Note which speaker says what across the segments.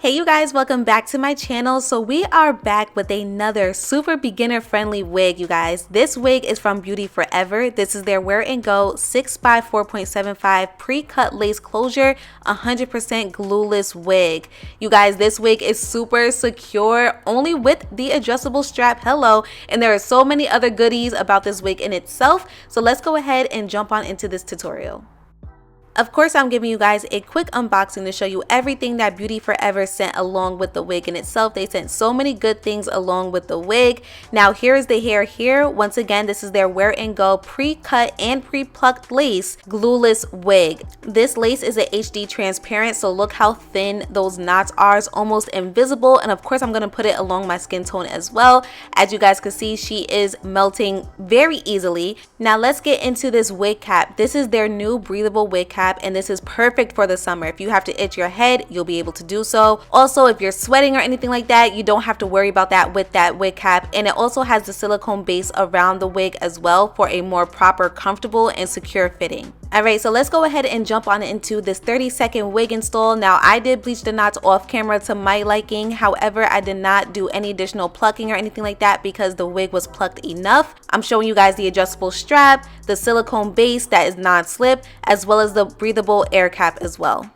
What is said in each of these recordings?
Speaker 1: Hey you guys, welcome back to my channel. So we are back with another super beginner friendly wig, you guys. This wig is from Beautyforever. This is their wear and go 6 by 4.75 pre-cut lace closure 100% glueless wig. You guys, this wig is super secure, only with the adjustable strap. Hello. And there are so many other goodies about this wig in itself. So let's go ahead and jump on into this tutorial. Of course, I'm giving you guys a quick unboxing to show you everything that Beautyforever sent along with the wig in itself. They sent so many good things along with the wig. Now, here is the hair here. Once again, this is their wear and go pre-cut and pre-plucked lace glueless wig. This lace is a HD transparent, so look how thin those knots are. It's almost invisible. And of course, I'm going to put it along my skin tone as well. As you guys can see, she is melting very easily. Now, let's get into this wig cap. This is their new breathable wig cap, and this is perfect for the summer. If you have to itch your head, you'll be able to do so. Also, if you're sweating or anything like that, you don't have to worry about that with that wig cap. And it also has the silicone base around the wig as well for a more proper, comfortable, and secure fitting. Alright, so let's go ahead and jump on into this 30-second wig install. Now, I did bleach the knots off camera to my liking. However, I did not do any additional plucking or anything like that because the wig was plucked enough. I'm showing you guys the adjustable strap, the silicone base that is non-slip, as well as the breathable air cap as well.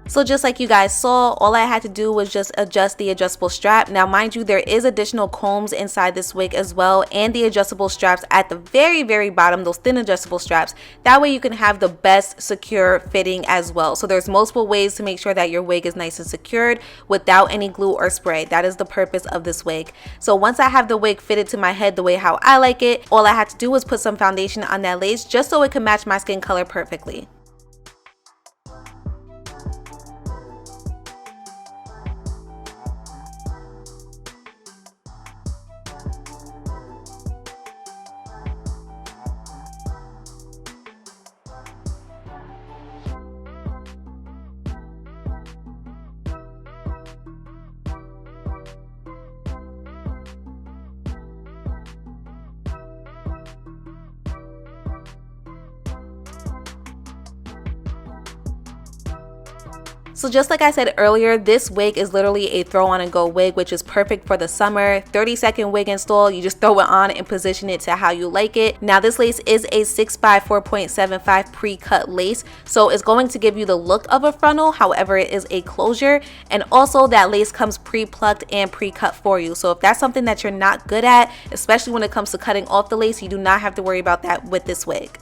Speaker 1: So just like you guys saw, all I had to do was just adjust the adjustable strap. Now, mind you, there is additional combs inside this wig as well, and the adjustable straps at the very bottom, those thin adjustable straps. That way you can have the best secure fitting as well. So there's multiple ways to make sure that your wig is nice and secured without any glue or spray. That is the purpose of this wig. So once I have the wig fitted to my head the way how I like it, all I had to do was put some foundation on that lace just so it could match my skin color perfectly. So just like I said earlier, this wig is literally a throw on and go wig, which is perfect for the summer. 30-second wig install, you just throw it on and position it to how you like it. Now, this lace is a 6 by 4.75 pre-cut lace, so it's going to give you the look of a frontal. However, it is a closure, and also that lace comes pre-plucked and pre-cut for you. So if that's something that you're not good at, especially when it comes to cutting off the lace, you do not have to worry about that with this wig.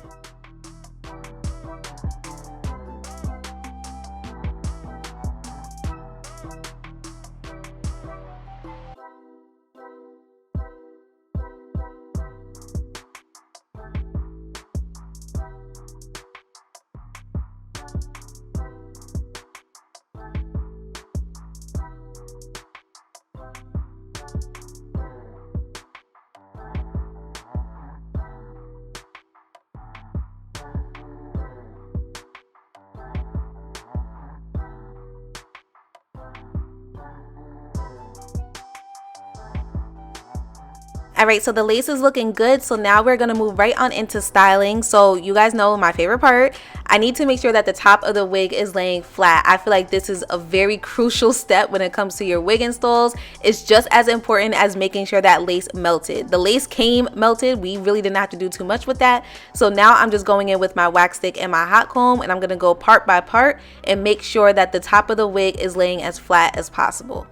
Speaker 1: Alright, so the lace is looking good, so now we're going to move right on into styling. So you guys know my favorite part. I need to make sure that the top of the wig is laying flat. I feel like this is a very crucial step when it comes to your wig installs. It's just as important as making sure that lace melted. The lace came melted. We really didn't have to do too much with that. So now I'm just going in with my wax stick and my hot comb, and I'm going to go part by part and make sure that the top of the wig is laying as flat as possible.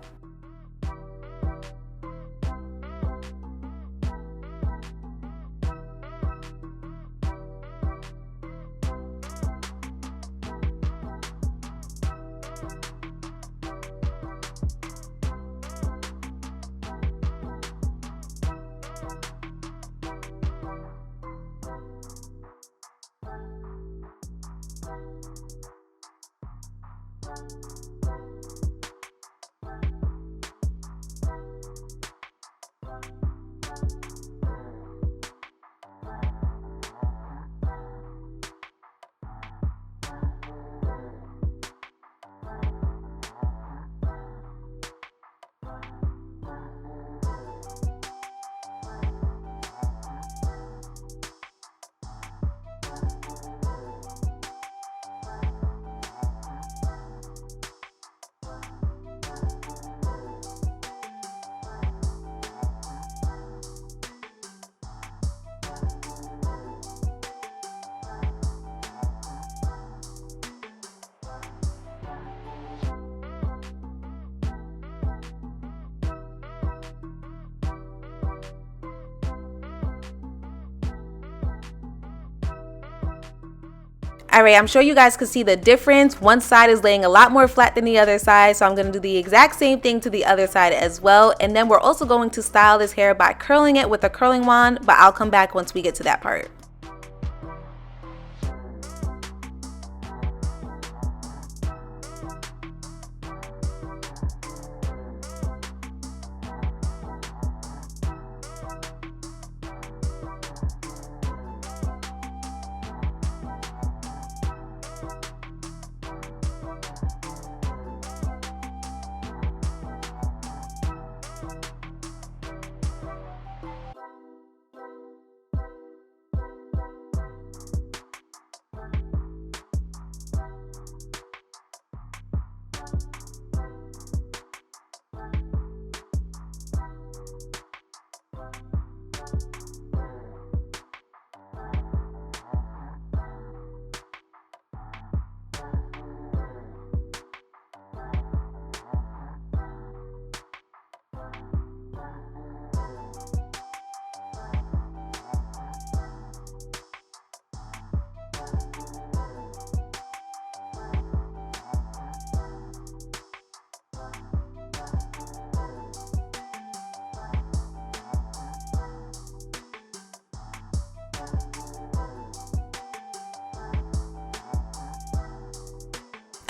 Speaker 1: Alright, I'm sure you guys can see the difference. One side is laying a lot more flat than the other side, so I'm going to do the exact same thing to the other side as well. And then we're also going to style this hair by curling it with a curling wand, but I'll come back once we get to that part.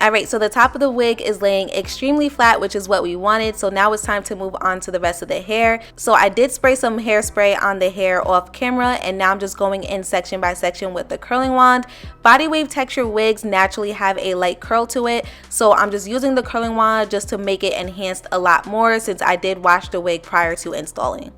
Speaker 1: Alright, so the top of the wig is laying extremely flat, which is what we wanted. So now it's time to move on to the rest of the hair. So I did spray some hairspray on the hair off camera, and now I'm just going in section by section with the curling wand. Body wave texture wigs naturally have a light curl to it, so I'm just using the curling wand just to make it enhanced a lot more, since I did wash the wig prior to installing.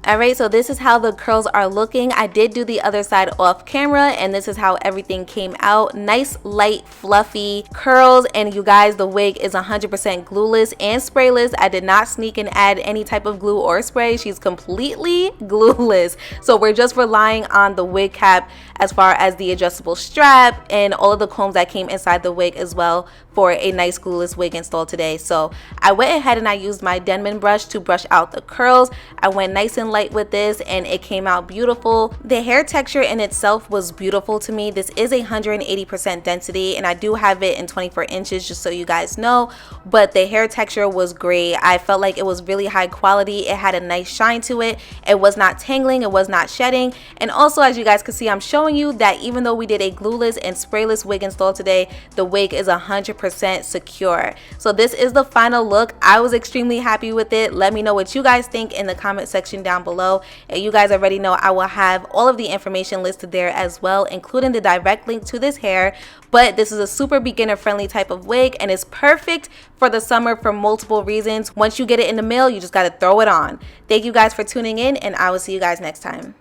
Speaker 1: Alright, so this is how the curls are looking. I did do the other side off camera, and this is how everything came out. Nice, light, fluffy curls, and you guys, the wig is 100% glueless and sprayless. I did not sneak and add any type of glue or spray. She's completely glueless. So we're just relying on the wig cap as far as the adjustable strap and all of the combs that came inside the wig as well for a nice glueless wig install today. So I went ahead and I used my Denman brush to brush out the curls. I went nice and light with this, and it came out beautiful. The hair texture in itself was beautiful to me. This is 180% density, and I do have it in 24 inches, just so you guys know, but the hair texture was great. I felt like it was really high quality. It had a nice shine to it. It was not tangling, it was not shedding, and also, as you guys can see, I'm showing you that even though we did a glueless and sprayless wig install today, the wig is 100% secure. So this is the final look. I was extremely happy with it. Let me know what you guys think in the comment section down below. And you guys already know I will have all of the information listed there as well, including the direct link to this hair. But this is a super beginner friendly type of wig, and it's perfect for the summer for multiple reasons. Once you get it in the mail, you just got to throw it on. Thank you guys for tuning in, and I will see you guys next time.